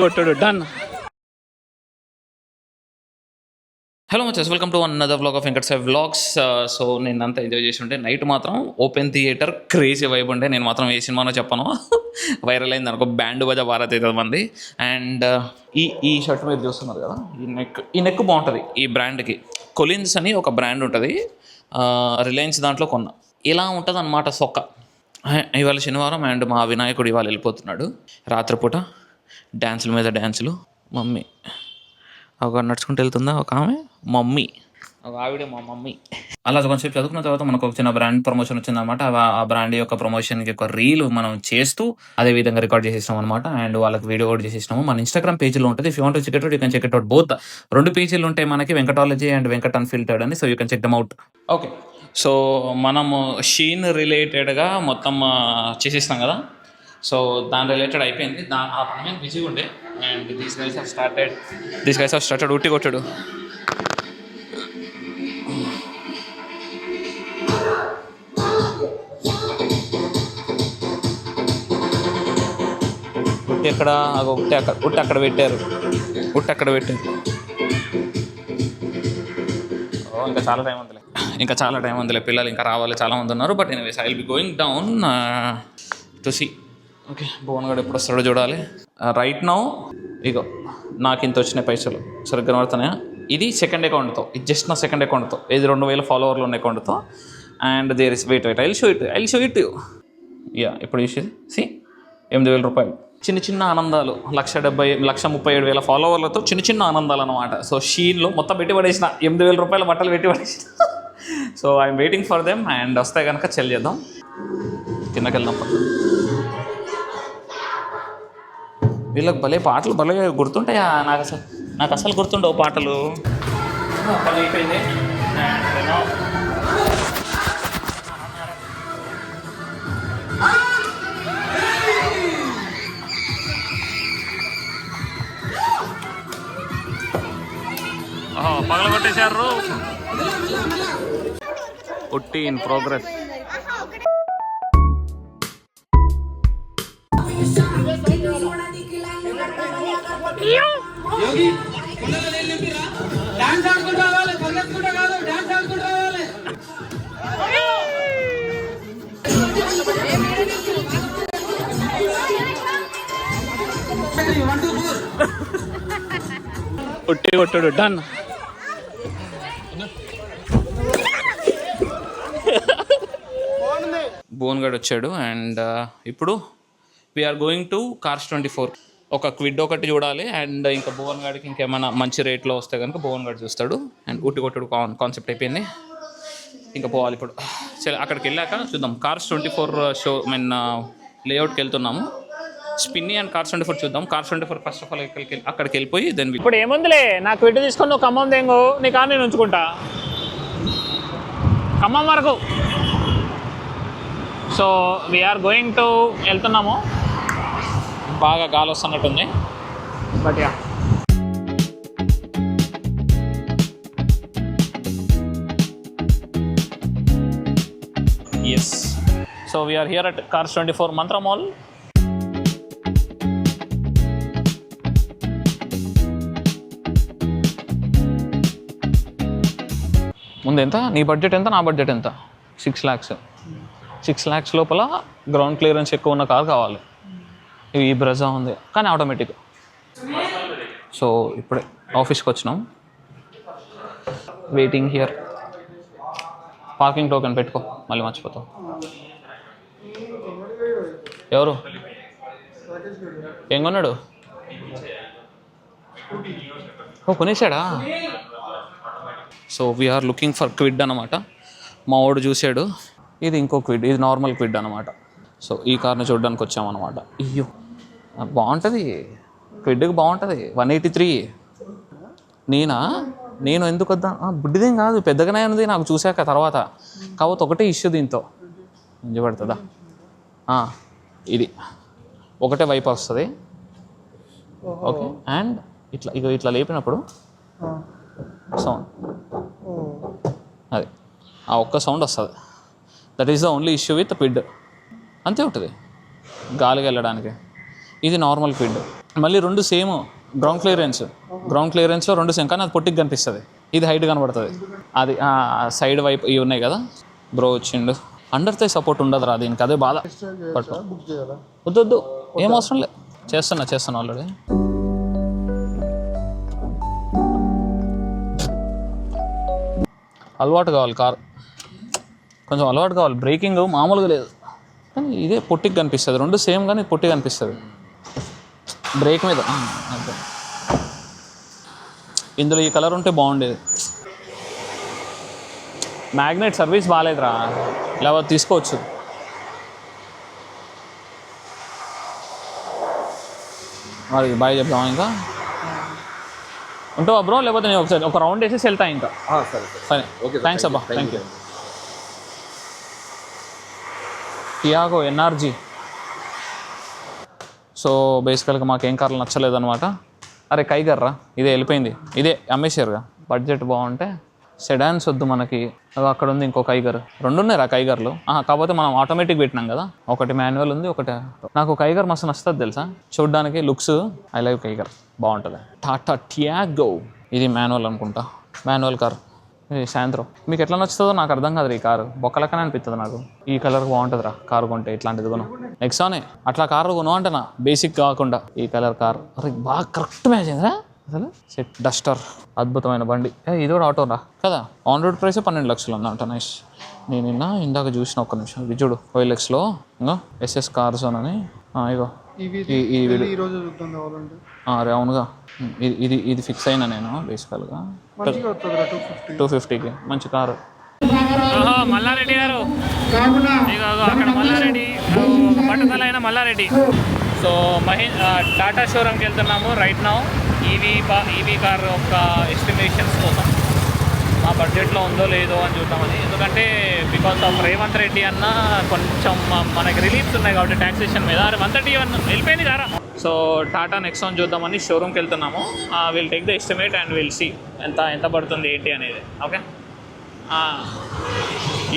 కొట్టాడు done. Hello మచస్, welcome to another vlog of Venkat Sai vlogs. So నేను అంతా ఎంజాయ్ చేసి ఉంటే నైట్ మాత్రం ఓపెన్ థియేటర్ క్రేజీ వైబ్ ఉంటే నేను మాత్రం ఏ సినిమానో చెప్పను, వైరల్ అయింది అనుకో, బ్యాండ్ బజా భారత్ అవుతుంది మంది. అండ్ ఈ షర్ట్ మీరు చూస్తున్నారు కదా, ఈ నెక్ బాగుంటుంది. ఈ బ్రాండ్కి కొలిన్స్ అని ఒక బ్రాండ్ ఉంటుంది, రిలయన్స్ దాంట్లో కొన్నా. ఇలా ఉంటుంది అన్నమాట సొక్క. ఇవాళ శనివారం అండ్ మా వినాయకుడు ఇవాళ వెళ్ళిపోతున్నాడు రాత్రిపూట. డ్యాన్సుల మీద డ్యాన్సులు. మమ్మీ ఒక నడుచుకుంటూ వెళ్తుందా ఒక ఆమె, మమ్మీ ఒక ఆవిడే మా మమ్మీ. అలా కొంచెంసేపు చదువుకున్న తర్వాత మనకు ఒక చిన్న బ్రాండ్ ప్రమోషన్ వచ్చిందనమాట. ఆ బ్రాండ్ యొక్క ప్రమోషన్కి ఒక రీల్ మనం చేస్తూ అదే విధంగా రికార్డ్ చేసేసాం అనమాట. అండ్ వాళ్ళకి వీడియో కూడా చేసేసినాము. మన ఇన్స్టాగ్రామ్ పేజ్లో ఉంటుంది. If you want to check it out, you can check it out. Both 2 పేజీలు ఉంటాయి మనకి, వెంకటాలజీ అండ్ వెంకట్ అన్ఫిల్టర్డ్ అని. So you can check them out. Okay, so మనము షీన్ రిలేటెడ్గా మొత్తం చేసేస్తాం కదా. సో దాని రిలేటెడ్ అయిపోయింది. ఆ పని మీద బిజీగా ఉండే. And these guys have started ఉట్టి కొట్టాడు. ఉట్టి ఎక్కడ, ఉట్టి అక్కడ పెట్టారు. ఇంకా చాలా టైం ఉందిలే. పిల్లలు ఇంకా రావాలి, చాలామంది ఉన్నారు. But anyways I will be going down to see. Okay, Bhuvan గడు ఎప్పుడు వస్తాడో చూడాలి. రైట్ నౌ ఇగో నాకు ఇంత వచ్చినాయి పైసలు, సరిగ్గా కనబడుతున్నాయా? ఇది సెకండ్ అకౌంట్తో, ఇది జస్ట్ నా సెకండ్ అకౌంట్తో. ఇది 2000 ఫాలోవర్లు ఉన్న అకౌంట్తో. And there is wait I will show it ya. ఇప్పుడు చూసేది సి 8000 రూపాయలు. చిన్న ఆనందాలు. 1,37,000 ఫాలోవర్లతో చిన్న ఆనందాలు అనమాట. సో షీన్లో మొత్తం పెట్టి పడేసిన 8,000 రూపాయల బట్టలు పెట్టి పడేసిన. So I'm waiting for them. And వస్తే కనుక చెల్ చేద్దాం, కిందకి వెళ్దాం. వీళ్ళకి భలే పాటలు భలే గుర్తుంటాయా? నాకు అసలు గుర్తుండవు పాటలు. పని అయిపోయింది. పగల కొట్టేశారు. ఉట్టి ఇన్ ప్రోగ్రెస్. ఉట్టి కొట్టాడు డన్. భువన్ గడు వచ్చాడు. అండ్ ఇప్పుడు వీఆర్ గోయింగ్ టు కార్స్ 24. ఒక క్విడ్ ఒకటి చూడాలి. అండ్ ఇంకా భువన్ గడికి ఇంకేమైనా మంచి రేట్లో వస్తే కనుక భువన్ గడు చూస్తాడు. అండ్ ఉట్టి కొట్టుడు కాన్సెప్ట్ అయిపోయింది. ఇంకా పోవాలి ఇప్పుడు. సరే, అక్కడికి వెళ్ళాక చూద్దాం. కార్స్ 24 షో లేఅవుట్కి వెళ్తున్నాము. స్పిన్ని అండ్ కార్స్ 24 చూద్దాం. కార్స్ 24 ఫస్ట్ ఆఫ్ ఆల్ అక్కడికి వెళ్ళిపోయి దెన్ ఇప్పుడు ఏముందిలే, నాకు క్విడ్ తీసుకొని నువ్వు ఖమ్మం దేంగో, నీ కార్ నేను ఉంచుకుంటా ఖమ్మం వరకు. సో వీఆర్ గోయింగ్ టు వెళ్తున్నాము. బాగా గాలి వస్తున్నట్టుంది. But ya, yes. So we're here at cars 24 Mantra mall. ముందు ఎంత నీ బడ్జెట్, ఎంత నా బడ్జెట్, ఎంత? 6 lakhs. 6 lakhs లోపల గ్రౌండ్ క్లియరెన్స్ ఎక్కువ ఉన్న కార్ కావాలి. ఈ బ్రెజా ఉంది కానీ ఆటోమేటిక్. సో ఇప్పుడే ఆఫీస్కి వచ్చినాం. Waiting here. పార్కింగ్ టోకెన్ పెట్టుకో, మళ్ళీ మర్చిపోతావు. ఎవరు ఏం కొన్నాడు? ఓ కొనేసాడా? So we're looking for Kwid అనమాట. మా వాడు చూసాడు. ఇది ఇంకో క్విడ్, ఇది నార్మల్ క్విడ్ అనమాట. సో ఈ కార్ని చూడడానికి వచ్చామన్నమాట. అయ్యో బాగుంటుంది, క్విడ్కి బాగుంటుంది. 183. నేను ఎందుకు వద్దా? బుడ్డిదేం కాదు, పెద్దగానే ఉంది నాకు చూశాక తర్వాత. కాకపోతే ఒకటే ఇష్యూ దీంతో, మంచి పడుతుందా? ఇది ఒకటే వైపు వస్తుంది. ఓకే, అండ్ ఇట్లా లేపినప్పుడు సౌండ్, అది ఆ ఒక్క సౌండ్ వస్తుంది. That is the only issue with PID. అంతే ఉంటుంది గాలికి వెళ్ళడానికి. ఇది నార్మల్ పిడ్. మళ్ళీ రెండు సేమ్ గ్రౌండ్ క్లియరెన్స్లో రెండు సేమ్, కానీ అది పొట్టికి కనిపిస్తుంది, ఇది హైట్ కనబడుతుంది. అది సైడ్ వైపు ఇవి ఉన్నాయి కదా. బ్రో వచ్చిండు. అండర్ థై సపోర్ట్ ఉండదురా దీనికి, అదే బాధ. పట్టు వద్దు ఏం అవసరం లేదు, చేస్తున్నా ఆల్రెడీ. అలవాటు కావాలి కార్, కొంచెం అలవాటు కావాలి. బ్రేకింగ్ మామూలుగా లేదు, కానీ ఇదే పొట్టికి కనిపిస్తుంది. రెండు సేమ్ కానీ పొట్టికి కనిపిస్తుంది బ్రేక్ మీద. అంతే. ఇందులో ఈ కలర్ ఉంటే బాగుండేది. మ్యాగ్నెట్ సర్వీస్ బాగాలేదురా, లేకపోతే తీసుకోవచ్చు. మరి బాయ్ చెప్దామా? ఇంకా ఉంటావా బ్రో? లేకపోతే నేను ఒకసారి ఒక రౌండ్ వేసేసి వెళ్తా ఇంకా. సరే ఓకే, థ్యాంక్స్ అబ్బా, thank you. Tiago NRG. So బేసికల్గా మాకేం కార్లు నచ్చలేదన్నమాట. అరే కైగర్ రా, ఇదే వెళ్ళిపోయింది, ఇదే అమ్మేశారుగా. బడ్జెట్ బాగుంటే సెడాన్స్ వద్దు మనకి. అక్కడ ఉంది ఇంకో కైగర్, రెండు ఉన్నాయి రా కైగర్లు. కాకపోతే మనం ఆటోమేటిక్ పెట్టినాం కదా, ఒకటి మాన్యువల్ ఉంది, ఒకటి. నాకు కైగర్ మస్తు నచ్చుతుంది తెలుసా, చూడ్డానికి లుక్స్. ఐ లవ్ కైగర్, బాగుంటుంది. టాటా టియాగో, ఇది మాన్యువల్ అనుకుంటా, మాన్యువల్ కార్. ఇది సాయంత్రం. మీకు ఎట్లా నచ్చుతుందో నాకు అర్థం కాదు. ఈ కారు బొక్కలకనే అనిపిస్తుంది నాకు. ఈ కలర్ బాగుంటుందిరా కారు కొంటే, ఇట్లాంటిది కొను. నెక్సానే అట్లా కారు కొను అంటేనా, బేసిక్ కాకుండా ఈ కలర్ కార్. అరే బాగా కరెక్ట్ మ్యాచ్ అయిందిరా అసలు. సెట్ డస్టర్, అద్భుతమైన బండి. ఇది కూడా ఆటోరా కదా. ఆన్ రోడ్ ప్రైస్ 12 లక్షలు ఉందంట. నైస్. నేను ఇందాక చూసిన, ఒక్క నిమిషం ఇది చూడు, OLXలో ఇంకో SS కార్ జోన్ అని. ఇగో అరే అవునుగా, ఇది ఫిక్స్ అయినా నేను బేసికల్గా 250కి. మంచి కారు. మల్లారెడ్డి గారు, అక్కడ మల్లారెడ్డి పట్టుదల అయిన మల్లారెడ్డి. సో టాటా షోరూమ్కి వెళ్తున్నాము రైట్ నౌ. ఈవీ కార్ యొక్క ఎస్టిమేషన్స్ కోసం మా బడ్జెట్లో ఉందో లేదో అని చూద్దామని. ఎందుకంటే బికాస్ ఆఫ్ రేవంత్ రెడ్డి అన్న కొంచెం మనకి రిలీఫ్స్ ఉన్నాయి కాబట్టి ట్యాక్సేషన్ మీద. అరే 131 వెళ్ళిపోయింది కారా. సో టాటా నెక్సాన్ చూద్దామని షోరూమ్కి వెళ్తున్నాము. Will take the estimate and will see ఎంత పడుతుంది ఏంటి అనేది. ఓకే,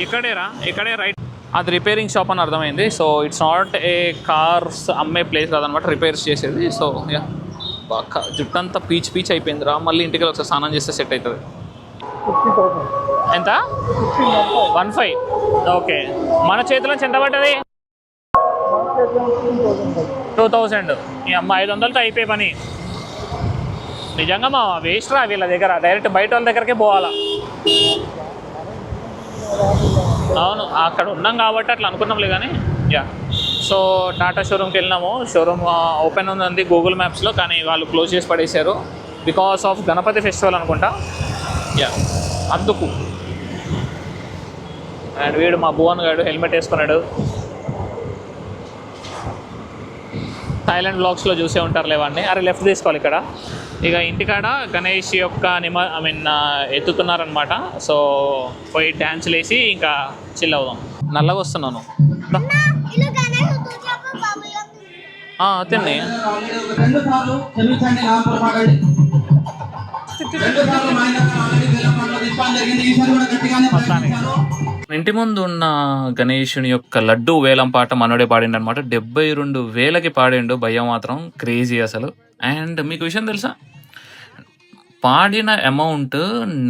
ఇక్కడే రైట్. అది రిపేరింగ్ షాప్ అని అర్థమైంది. So it's not a cars అమ్మే ప్లేస్ కాదనమాట, రిపేర్స్ చేసేది. సో యా, బాగా జుట్టంతా పీచ్ అయిపోయింది రా. మళ్ళీ ఇంటికి ఒకసారి స్నానం చేస్తే సెట్ అవుతుంది. ఎంత? 15. ఓకే, మన చేతిలో ఎంత పడ్డది? 2000. ఈ అమ్మ 500తో అయిపోయి పని. నిజంగా మా వేస్ట్ రా వీళ్ళ దగ్గర, డైరెక్ట్ బయట వాళ్ళ దగ్గరకే పోవాలా. అవును, అక్కడ ఉన్నాం కాబట్టి అట్లా అనుకున్నాంలే కానీ. యా, సో టాటా షోరూమ్కి వెళ్ళినాము. షోరూమ్ ఓపెన్ ఉంది గూగుల్ మ్యాప్స్లో, కానీ వాళ్ళు క్లోజ్ చేసి పడేశారు బికాస్ ఆఫ్ గణపతి ఫెస్టివల్ అనుకుంటా. యా, అందుకు. అండ్ వీడు మా భువన్ గాడు హెల్మెట్ వేసుకున్నాడు. థాయిలాండ్ బ్లాగ్స్లో చూసే ఉంటారు లేవాడిని. అరే లెఫ్ట్ తీసుకోవాలి ఇక్కడ. ఇక ఇంటికాడ గణేష్ యొక్క ఎత్తుతున్నారనమాట. సో పోయి డ్యాన్సులు వేసి ఇంకా చిల్ అవుదాం. నల్లగా వస్తున్నాను తిని. ఇంటి ముందు ఉన్న గణేషుని యొక్క లడ్డు వేలం పాట మనోడే పాడిండు అనమాట. 72,000కి పాడిండు భయ్య, మాత్రం క్రేజీ అసలు. అండ్ మీకు విషయం తెలుసా, పాడిన అమౌంట్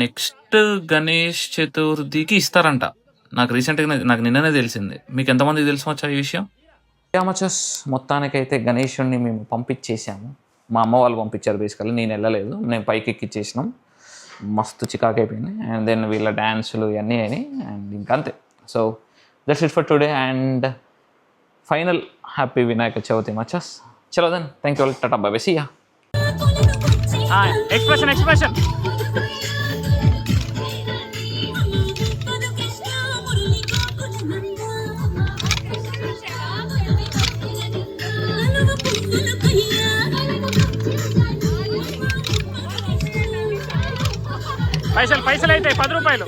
నెక్స్ట్ గణేష్ చతుర్థికి ఇస్తారంట. నాకు నిన్ననే తెలిసింది. మీకు ఎంతమందికి తెలుసు వచ్చా ఈ విషయం? మచస్, మొత్తానికైతే గణేషుడిని మేము పంపించేసాము. మా అమ్మ వాళ్ళు పంపించారు బేసికల్లీ, నేను వెళ్ళలేదు. నేను పైకి ఎక్కిచ్చేసినాం. మస్తు చికాకు అయిపోయింది. అండ్ దెన్ వీళ్ళ డ్యాన్సులు ఇవన్నీ అయినాయి. అండ్ ఇంకంతే. So that's it for today. And final happy Vinayaka Chavithi మచస్. చలో then, thank you, tata bye bye, see ya. Expression పైసలు అయితే 10 రూపాయలు.